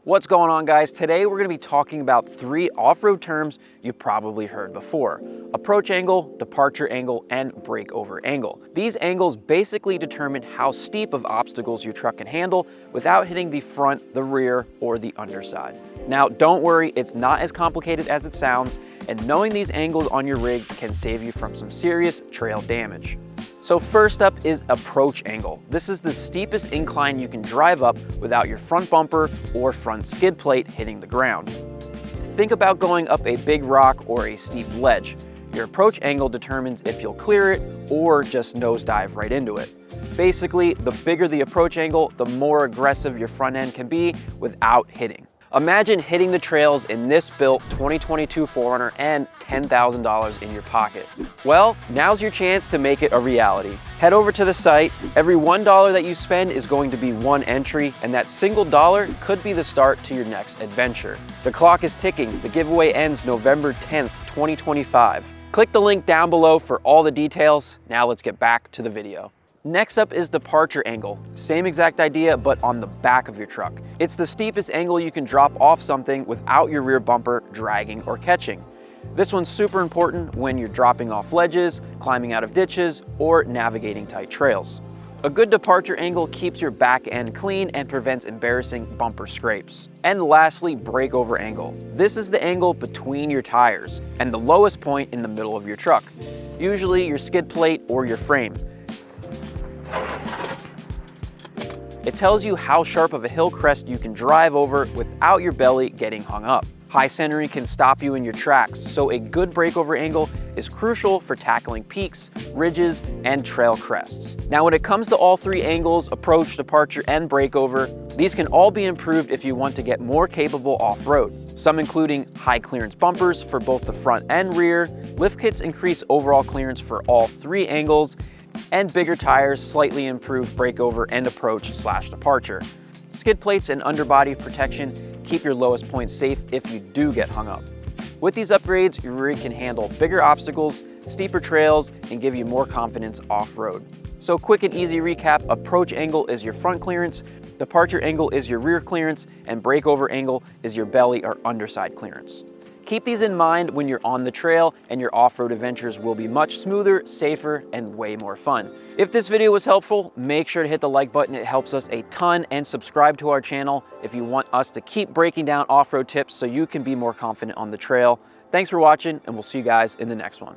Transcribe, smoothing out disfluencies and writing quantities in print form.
What's going on, guys? Today we're going to be talking about 3 off-road terms you've probably heard before: approach angle, departure angle, and breakover angle. These angles basically determine how steep of obstacles your truck can handle without hitting the front, the rear, or the underside. Now, don't worry, it's not as complicated as it sounds, and knowing these angles on your rig can save you from some serious trail damage. So first up is approach angle. This is the steepest incline you can drive up without your front bumper or front skid plate hitting the ground. Think about going up a big rock or a steep ledge. Your approach angle determines if you'll clear it or just nosedive right into it. Basically, the bigger the approach angle, the more aggressive your front end can be without hitting. Imagine hitting the trails in this built 2022 4Runner and $10,000 in your pocket. Well, now's your chance to make it a reality. Head over to the site. Every $1 that you spend is going to be 1 entry, and that single dollar could be the start to your next adventure. The clock is ticking. The giveaway ends November 10th, 2025. Click the link down below for all the details. Now let's get back to the video. Next up is departure angle. Same exact idea, but on the back of your truck. It's the steepest angle you can drop off something without your rear bumper dragging or catching. This one's super important when you're dropping off ledges, climbing out of ditches, or navigating tight trails. A good departure angle keeps your back end clean and prevents embarrassing bumper scrapes. And lastly, breakover angle. This is the angle between your tires and the lowest point in the middle of your truck, usually your skid plate or your frame. It tells you how sharp of a hill crest you can drive over without your belly getting hung up. High centering can stop you in your tracks, so a good breakover angle is crucial for tackling peaks, ridges, and trail crests. Now, when it comes to all 3 angles, approach, departure, and breakover, these can all be improved if you want to get more capable off-road. Some including high clearance bumpers for both the front and rear, lift kits increase overall clearance for all 3 angles, and bigger tires slightly improve breakover and approach/departure. Skid plates and underbody protection keep your lowest point safe if you do get hung up. With these upgrades, your rig can handle bigger obstacles, steeper trails, and give you more confidence off-road. So quick and easy recap: approach angle is your front clearance, departure angle is your rear clearance, and breakover angle is your belly or underside clearance. Keep these in mind when you're on the trail, and your off-road adventures will be much smoother, safer, and way more fun. If this video was helpful, make sure to hit the like button. It helps us a ton, and subscribe to our channel if you want us to keep breaking down off-road tips so you can be more confident on the trail. Thanks for watching, and we'll see you guys in the next one.